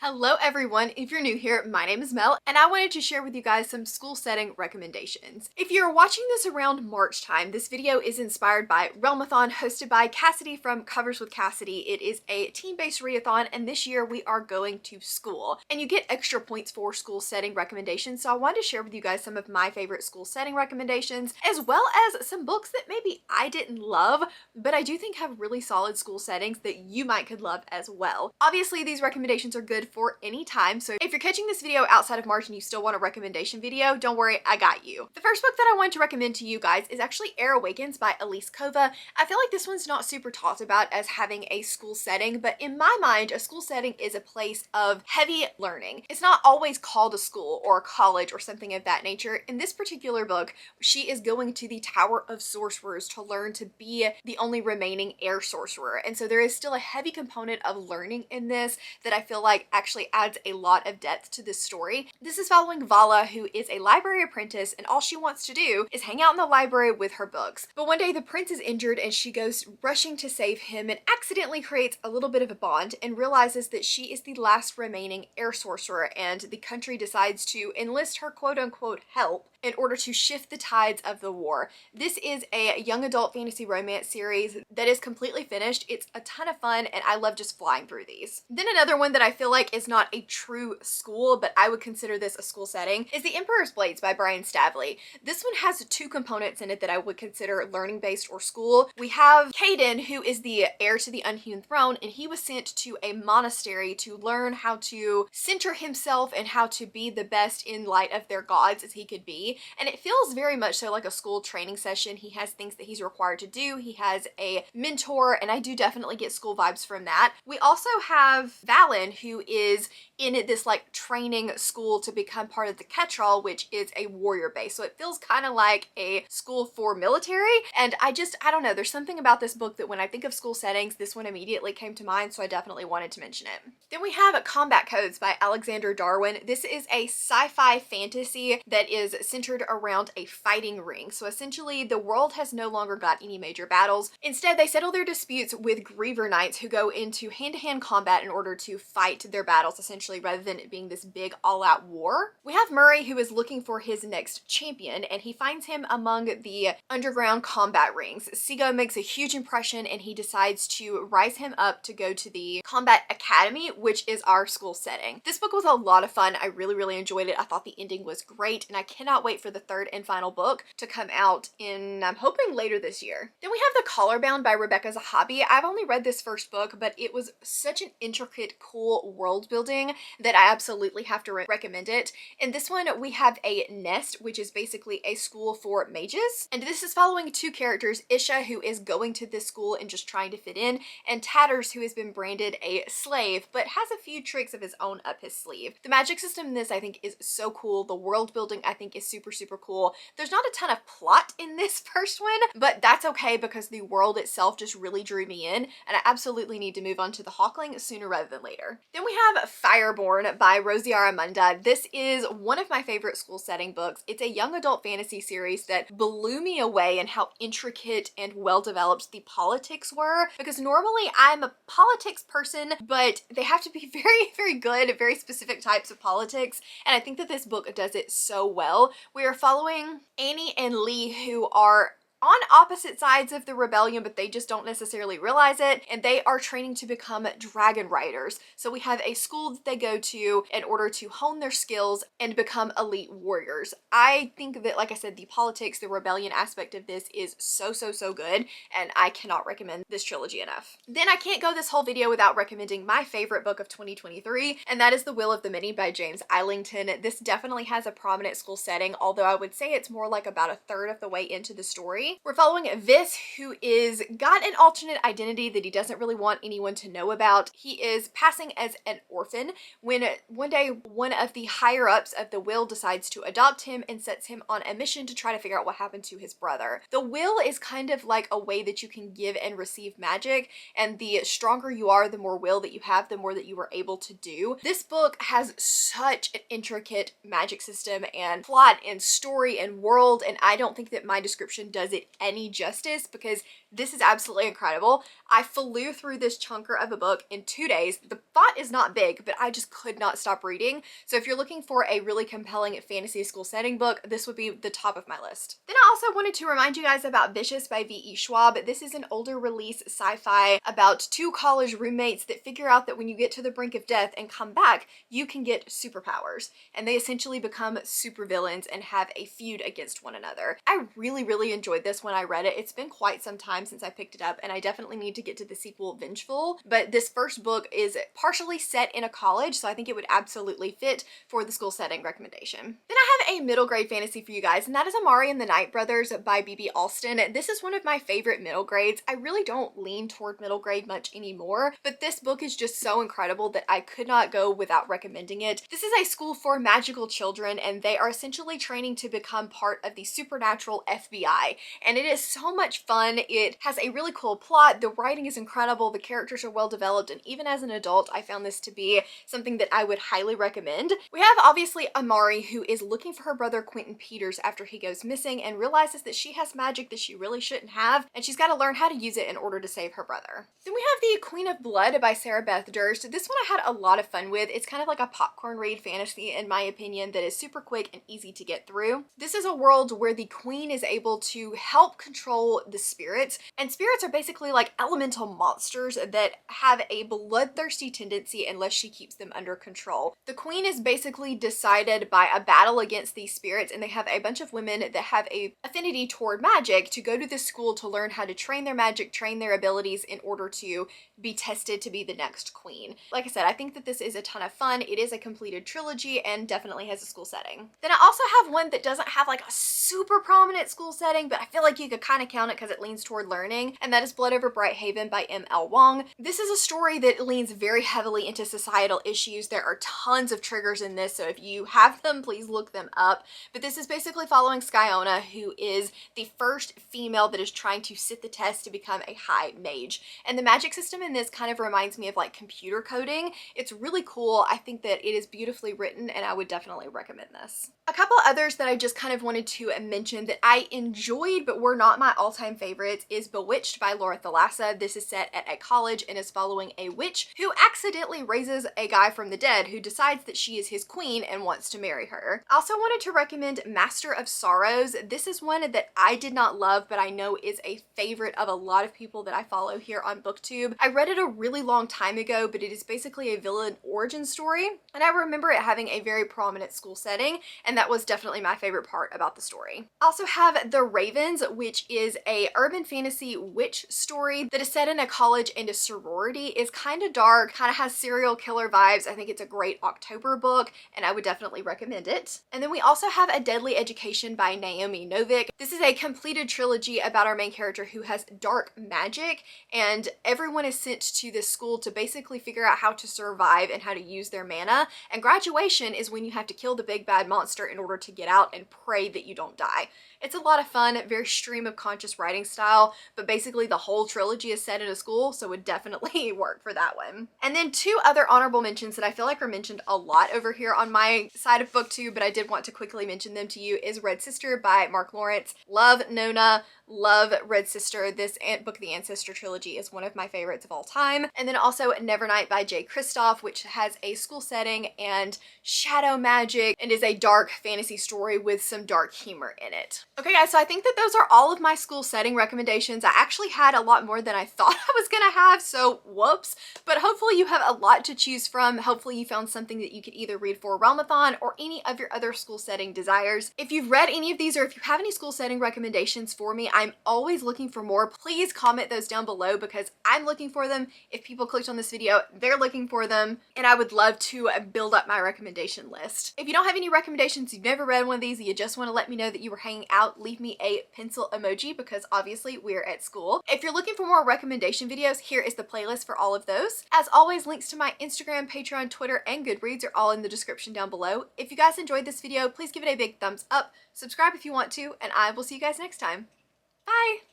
Hello everyone, if you're new here, my name is Mel, and I wanted to share with you guys some school setting recommendations. If you're watching this around March time, this video is inspired by Realmathon, hosted by Cassidy from Covers with Cassidy. It is a team-based readathon, and this year we are going to school. And you get extra points for school setting recommendations, so I wanted to share with you guys some of my favorite school setting recommendations, as well as some books that maybe I didn't love, but I do think have really solid school settings that you might could love as well. Obviously, these recommendations are good for any time, so if you're catching this video outside of March and you still want a recommendation video, don't worry, I got you. The first book that I want to recommend to you guys is actually Air Awakens by Elise Kova. I feel like this one's not super talked about as having a school setting, but in my mind, a school setting is a place of heavy learning. It's not always called a school or a college or something of that nature. In this particular book, she is going to the Tower of Sorcerers to learn to be the only remaining air sorcerer, and so there is still a heavy component of learning in this that I feel like actually adds a lot of depth to this story. This is following Vala, who is a library apprentice, and all she wants to do is hang out in the library with her books. But one day the prince is injured and she goes rushing to save him and accidentally creates a little bit of a bond and realizes that she is the last remaining air sorcerer, and the country decides to enlist her quote-unquote help in order to shift the tides of the war. This is a young adult fantasy romance series that is completely finished. It's a ton of fun and I love just flying through these. Then another one that I feel like is not a true school, but I would consider this a school setting, is The Emperor's Blades by Brian Stavley. This one has two components in it that I would consider learning based or school. We have Caden, who is the heir to the Unhewn Throne, and he was sent to a monastery to learn how to center himself and how to be the best in light of their gods as he could be. And it feels very much so like a school training session. He has things that he's required to do. He has a mentor, and I do definitely get school vibes from that. We also have Valen, who is in this like training school to become part of the Catch-all, which is a warrior base. So it feels kind of like a school for military. And I don't know, there's something about this book that when I think of school settings, this one immediately came to mind, so I definitely wanted to mention it. Then we have Combat Codes by Alexander Darwin. This is a sci-fi fantasy that is centered around a fighting ring. So essentially the world has no longer got any major battles. Instead, they settle their disputes with Griever Knights, who go into hand-to-hand combat in order to fight their battles, essentially, rather than it being this big all-out war. We have Murray, who is looking for his next champion, and he finds him among the underground combat rings. Sigo makes a huge impression, and he decides to rise him up to go to the Combat Academy, which is our school setting. This book was a lot of fun. I really enjoyed it. I thought the ending was great, and I cannot wait for the third and final book to come out in, I'm hoping, later this year. Then we have The Collarband by Rebecca Zahabi. I've only read this first book, but it was such an intricate, cool world building that I absolutely have to recommend it. In this one, we have a Nest, which is basically a school for mages. And this is following two characters, Isha, who is going to this school and just trying to fit in, and Tatters, who has been branded a slave, but has a few tricks of his own up his sleeve. The magic system in this, I think, is so cool. The world building, I think, is super cool. There's not a ton of plot in this first one, but that's okay because the world itself just really drew me in, and I absolutely need to move on to the Hawkling sooner rather than later. Then we have Fireborn by Rosie Aramunda. This is one of my favorite school setting books. It's a young adult fantasy series that blew me away in how intricate and well developed the politics were, because normally I'm a politics person, but they have to be very good at very specific types of politics, and I think that this book does it so well. We are following Annie and Lee, who are on opposite sides of the rebellion, but they just don't necessarily realize it, and they are training to become dragon riders. So we have a school that they go to in order to hone their skills and become elite warriors. I think that, like I said, the politics, the rebellion aspect of this is so good, and I cannot recommend this trilogy enough. Then I can't go this whole video without recommending my favorite book of 2023, and that is The Will of the Many by James Islington. This definitely has a prominent school setting, although I would say it's more like about a third of the way into the story. We're following Vis, who is got an alternate identity that he doesn't really want anyone to know about. He is passing as an orphan when one day one of the higher ups of the Will decides to adopt him and sets him on a mission to try to figure out what happened to his brother. The Will is kind of like a way that you can give and receive magic, and the stronger you are, the more will that you have, the more that you are able to do. This book has such an intricate magic system and plot and story and world, and I don't think that my description does it any justice, because This is absolutely incredible. I flew through this chunker of a book in 2 days. The font is not big, but I just could not stop reading. So if you're looking for a really compelling fantasy school setting book, this would be the top of my list. Then I also wanted to remind you guys about Vicious by V.E. Schwab. This is an older release sci-fi about two college roommates that figure out that when you get to the brink of death and come back, you can get superpowers. And they essentially become supervillains and have a feud against one another. I really enjoyed this when I read it. It's been quite some time since I picked it up, and I definitely need to get to the sequel, Vengeful. But this first book is partially set in a college, so I think it would absolutely fit for the school setting recommendation. Then I have a middle grade fantasy for you guys, and that is Amari and the Night Brothers by B.B. Alston. This is one of my favorite middle grades. I really don't lean toward middle grade much anymore, but this book is just so incredible that I could not go without recommending it. This is a school for magical children, and they are essentially training to become part of the supernatural FBI, and it is so much fun. It has a really cool plot, the writing is incredible, the characters are well developed, and even as an adult I found this to be something that I would highly recommend. We have obviously Amari, who is looking for her brother Quentin Peters after he goes missing and realizes that she has magic that she really shouldn't have, and she's got to learn how to use it in order to save her brother. Then we have the Queen of Blood by Sarah Beth Durst. This one I had a lot of fun with. It's kind of like a popcorn read fantasy in my opinion that is super quick and easy to get through. This is a world where the queen is able to help control the spirits, and spirits are basically like elemental monsters that have a bloodthirsty tendency unless she keeps them under control. The queen is basically decided by a battle against these spirits, and they have a bunch of women that have a affinity toward magic to go to this school to learn how to train their magic, train their abilities in order to be tested to be the next queen. Like I said, I think that this is a ton of fun. It is a completed trilogy and definitely has a school setting. Then I also have one that doesn't have like a super prominent school setting, but I feel like you could kind of count it because it leans toward learning, and that is Blood Over Bright Haven by M.L. Wong. This is a story that leans very heavily into societal issues. There are tons of triggers in this, so if you have them, please look them up. But this is basically following Skyona, who is the first female that is trying to sit the test to become a high mage. And the magic system in this kind of reminds me of like computer coding. It's really cool. I think that it is beautifully written, and I would definitely recommend this. A couple others that I just kind of wanted to mention that I enjoyed but were not my all-time favorites is Bewitched by Laura Thalassa. This is set at a college and is following a witch who accidentally raises a guy from the dead who decides that she is his queen and wants to marry her. I also wanted to recommend Master of Sorrows. This is one that I did not love, but I know is a favorite of a lot of people that I follow here on BookTube. I read it a really long time ago, but it is basically a villain origin story, and I remember it having a very prominent school setting, and that was definitely my favorite part about the story. I also have The Ravens, which is a urban fantasy witch story that is set in a college and a sorority. It's kind of dark, kind of has serial killer vibes. I think it's a great October book, and I would definitely recommend it. And then we also have A Deadly Education by Naomi Novik. This is a completed trilogy about our main character who has dark magic, and everyone is sent to this school to basically figure out how to survive and how to use their mana, and graduation is when you have to kill the big bad monster in order to get out and pray that you don't die. It's a lot of fun, very stream of conscious writing style, but basically the whole trilogy is set in a school, so it would definitely work for that one. And then two other honorable mentions that I feel like are mentioned a lot over here on my side of BookTube, but I did want to quickly mention them to you, is Red Sister by Mark Lawrence. Love Nona, love Red Sister. This Book of the Ancestor trilogy is one of my favorites of all time. And then also Nevernight by Jay Kristoff, which has a school setting and shadow magic and is a dark fantasy story with some dark humor in it. Okay guys, so I think that those are all of my school setting recommendations. I actually had a lot more than I thought I was gonna have, so whoops. But hopefully you have a lot to choose from. Hopefully you found something that you could either read for Realmathon or any of your other school setting desires. If you've read any of these, or if you have any school setting recommendations for me, I'm always looking for more. Please comment those down below because I'm looking for them. If people clicked on this video, they're looking for them, and I would love to build up my recommendation list. If you don't have any recommendations, you've never read one of these, and you just want to let me know that you were hanging out, leave me a pencil emoji because obviously we're at school. If you're looking for more recommendation videos, here is the playlist for all of those. As always, links to my Instagram, Patreon, Twitter, and Goodreads are all in the description down below. If you guys enjoyed this video, please give it a big thumbs up, subscribe if you want to, and I will see you guys next time. Bye!